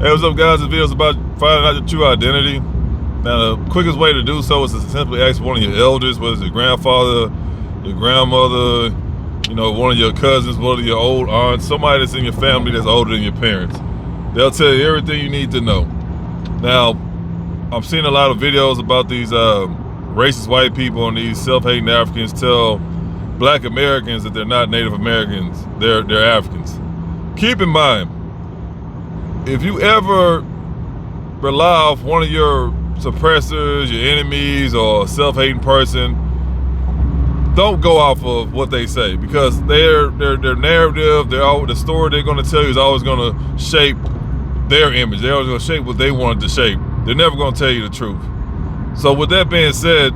Hey, what's up, guys? This video is about finding out your true identity. Now, the quickest way to do so is to simply ask one of your elders, whether it's your grandfather, your grandmother, one of your cousins, one of your old aunts, somebody that's in your family that's older than your parents. They'll tell you everything you need to know. Now, I'm seeing a lot of videos about these racist white people and these self-hating Africans tell black Americans that they're not Native Americans, they're Africans. Keep in mind, if you ever rely off one of your suppressors, your enemies, or a self-hating person, don't go off of what they say, because their narrative, the story they're going to tell you is always going to shape their image. They're always going to shape what they wanted to shape. They're never going to tell you the truth. So with that being said,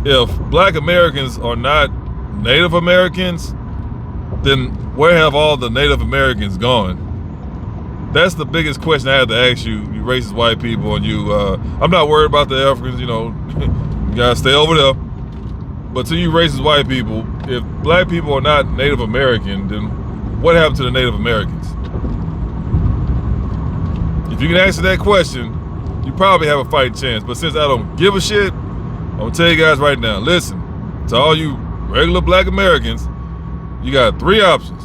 if black Americans are not Native Americans, then where have all the Native Americans gone? That's the biggest question I had to ask you racist white people. And I'm not worried about the Africans, you gotta stay over there. But to you racist white people, if black people are not Native American, then what happened to the Native Americans? If you can answer that question, you probably have a fighting chance. But since I don't give a shit, I'm gonna tell you guys right now, listen, to all you regular black Americans, you got three options.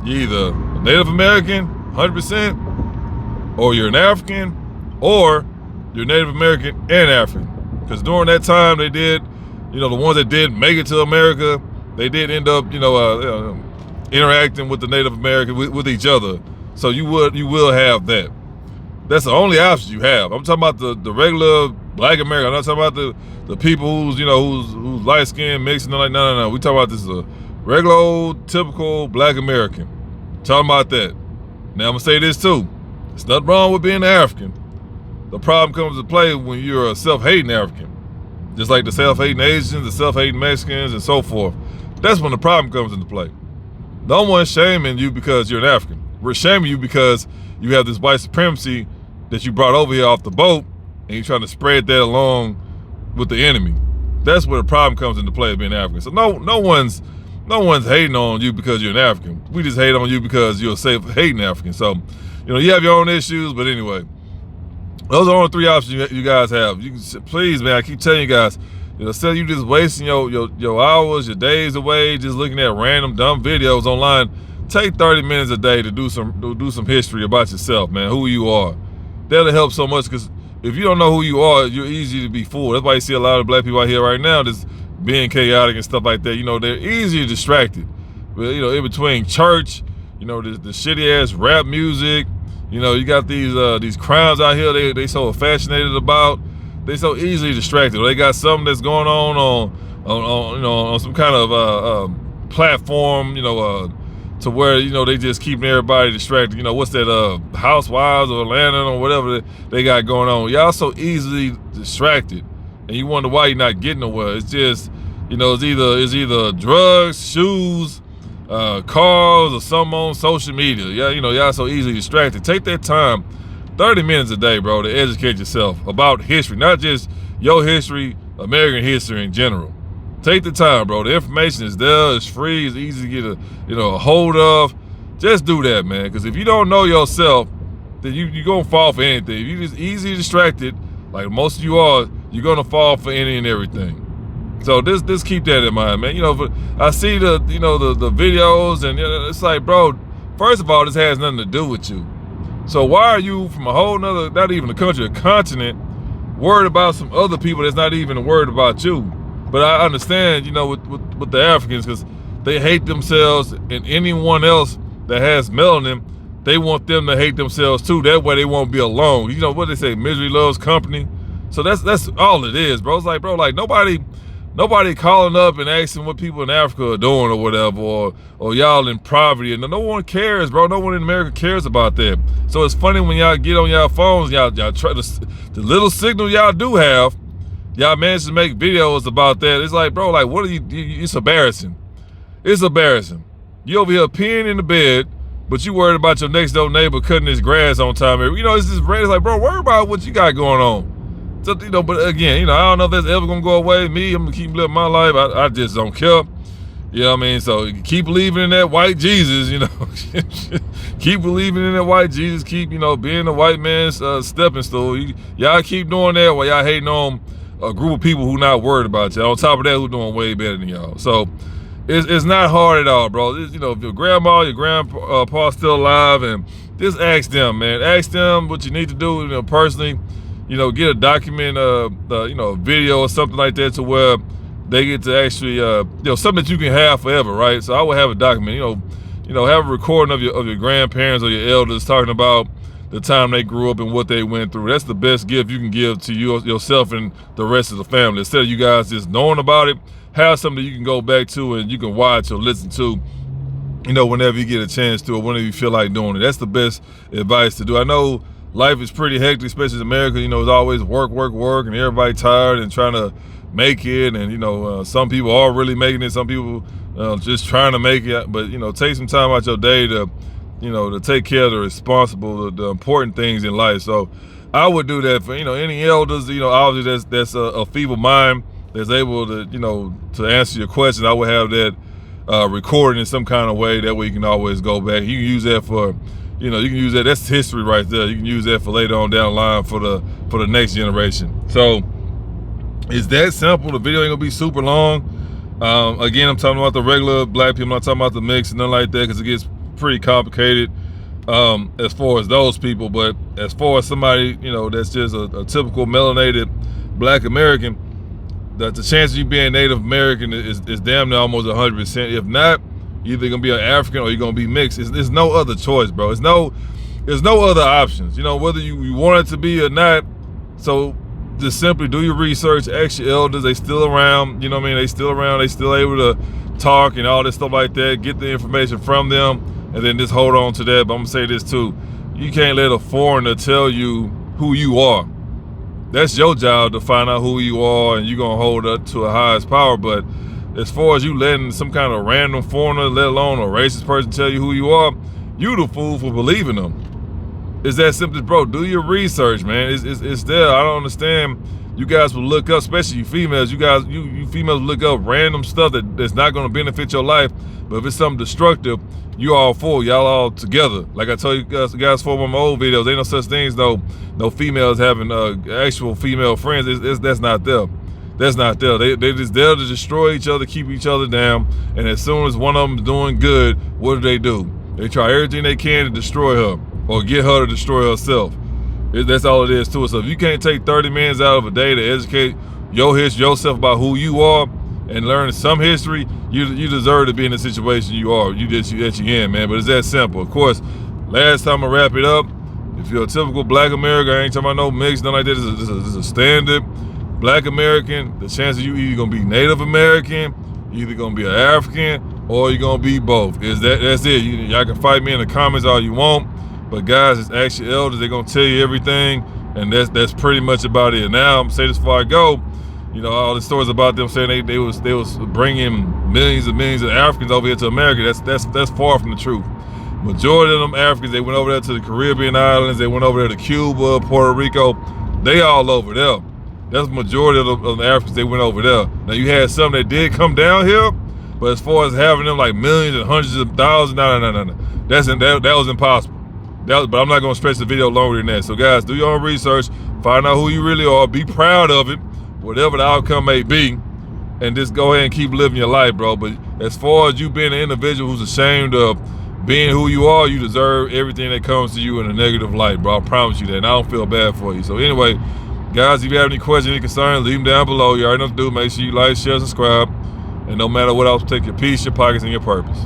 You're either a Native American, 100%, or you're an African, or you're Native American and African. Because during that time they did, the ones that did make it to America, they did end up, interacting with the Native American, with each other. So you will have that. That's the only option you have. I'm talking about the regular black American. I'm not talking about the people who's light skinned, mixed, and like, no. We talking about this regular old typical black American. Talking about that. Now I'm gonna say this too. There's nothing wrong with being African. The problem comes to play when you're a self-hating African. Just like the self-hating Asians, the self-hating Mexicans, and so forth. That's when the problem comes into play. No one's shaming you because you're an African. We're shaming you because you have this white supremacy that you brought over here off the boat, and you're trying to spread that along with the enemy. That's where the problem comes into play of being African. So no one's hating on you because you're an African. We just hate on you because you're a self-hating African. So, you have your own issues, but anyway, those are the only three options you guys have. You can, please, man, I keep telling you guys, instead of you just wasting your hours, your days away, just looking at random dumb videos online, take 30 minutes a day to do some history about yourself, man, who you are. That'll help so much, because if you don't know who you are, you're easy to be fooled. That's why you see a lot of black people out here right now just being chaotic and stuff like that. They're easily distracted. But, in between church, the shitty ass rap music, you got these crimes out here they so fascinated about. They so easily distracted. They got something that's going on some kind of platform, to where they just keeping everybody distracted. What's that Housewives of Atlanta or whatever they got going on. Y'all so easily distracted, and you wonder why you're not getting nowhere. It's just it's either drugs, shoes, cars, or something on social media. Yeah, y'all so easily distracted. Take that time, 30 minutes a day, bro, to educate yourself about history, not just your history, American history in general. Take the time, bro. The information is there. It's free. It's easy to get a hold of. Just do that, man. Because if you don't know yourself, then you're going to fall for anything. If you're just easily distracted, like most of you are, you're going to fall for any and everything. So just keep that in mind, man. I see the videos, and it's like, bro, first of all, this has nothing to do with you. So why are you from a whole nother, not even a country, a continent, worried about some other people that's not even worried about you? But I understand, with the Africans, because they hate themselves, and anyone else that has melanin, they want them to hate themselves too. That way they won't be alone. What they say, misery loves company. So that's all it is, bro. It's like, bro, like nobody calling up and asking what people in Africa are doing or whatever, or y'all in poverty. And no one cares, bro. No one in America cares about that. So it's funny when y'all get on y'all phones, y'all try the little signal y'all do have, y'all manage to make videos about that. It's like, bro, like, what are you? It's embarrassing. It's embarrassing. You over here peeing in the bed, but you worried about your next door neighbor cutting his grass on time. It's just red. It's like, bro, worry about what you got going on. So, but again, I don't know if that's ever gonna go away. Me, I'm gonna keep living my life. I just don't care. You know what I mean? So keep believing in that white Jesus, you know. Keep believing in that white Jesus. Keep, you know, being the white man's stepping stool. Y'all keep doing that while y'all hating on a group of people who not worried about you. On top of that, who doing way better than y'all. So it's not hard at all, bro. You know, if your grandma, your grandpa still alive, and just ask them, man. Ask them what you need to do, you know, personally. You know, get a document, you know, a video or something like that to where they get to actually, you know, something that you can have forever, right? So I would have a document, you know, have a recording of your grandparents or your elders talking about the time they grew up and what they went through. That's the best gift you can give to yourself and the rest of the family. Instead of you guys just knowing about it, have something you can go back to and you can watch or listen to, you know, whenever you get a chance to or whenever you feel like doing it. That's the best advice to do. I know life is pretty hectic, especially in America. You know, it's always work, and everybody tired and trying to make it. And, you know, some people are really making it. Some people just trying to make it. But, you know, take some time out your day to, you know, to take care of the important things in life. So I would do that for, you know, any elders, you know, obviously that's a feeble mind that's able to, you know, to answer your question. I would have that recorded in some kind of way. That way you can always go back. You can use that for, you know, you can use that. That's history right there. You can use that for later on down the line for the next generation. So it's that simple. The video ain't gonna be super long. Again, I'm talking about the regular black people. I'm not talking about the mix and nothing like that, because it gets pretty complicated as far as those people. But as far as somebody, you know, that's just a typical melanated black American, the chance of you being Native American is damn near almost 100%. If not, you're either gonna be an African or you're gonna be mixed. There's no other choice, bro. There's no other options. You know, whether you want it to be or not. So just simply do your research, ask your elders. They still around, you know what I mean? They still around, they still able to talk and all this stuff like that. Get the information from them and then just hold on to that. But I'm gonna say this too. You can't let a foreigner tell you who you are. That's your job to find out who you are, and you're gonna hold up to a highest power. But as far as you letting some kind of random foreigner, let alone a racist person, tell you who you are, you the fool for believing them. It's that simple, bro. Do your research, man. It's there. I don't understand. You guys will look up, especially you females. You females look up random stuff that's not gonna benefit your life. But if it's something destructive, you all for. Y'all all together. Like I told you guys for one of my old videos, ain't no such things no females having actual female friends. That's not there. That's not there. They just there to destroy each other, keep each other down. And as soon as one of them's doing good, what do? They try everything they can to destroy her or get her to destroy herself. That's all it is to it. So if you can't take 30 minutes out of a day to educate yourself about who you are and learn some history, you deserve to be in the situation you are. That you're in, man. But it's that simple. Of course, last time I wrap it up, if you're a typical black American, I ain't talking about no mix, nothing like that. This is a standard black American. The chances you either gonna be Native American, you either gonna be an African, or you're gonna be both. That's it. Y'all can fight me in the comments all you want, but guys, it's actually elders. They're gonna tell you everything, and that's pretty much about it. Now I'm gonna say this before I go. You know, all the stories about them saying they was bringing millions of Africans over here to America. That's far from the truth. Majority of them Africans, they went over there to the Caribbean islands. They went over there to Cuba, Puerto Rico. They all over there. That's the majority of the Africans. They went over there. Now you had some that did come down here, but as far as having them like millions and hundreds of thousands, no. That was impossible. But I'm not gonna stretch the video longer than that. So guys, do your own research, find out who you really are, be proud of it, whatever the outcome may be, and just go ahead and keep living your life, bro. But as far as you being an individual who's ashamed of being who you are, you deserve everything that comes to you in a negative light, bro. I promise you that, and I don't feel bad for you. So anyway, guys, if you have any questions, any concerns, leave them down below. You already know what to do. Make sure you like, share, subscribe, and no matter what else, take your peace, your pockets, and your purpose.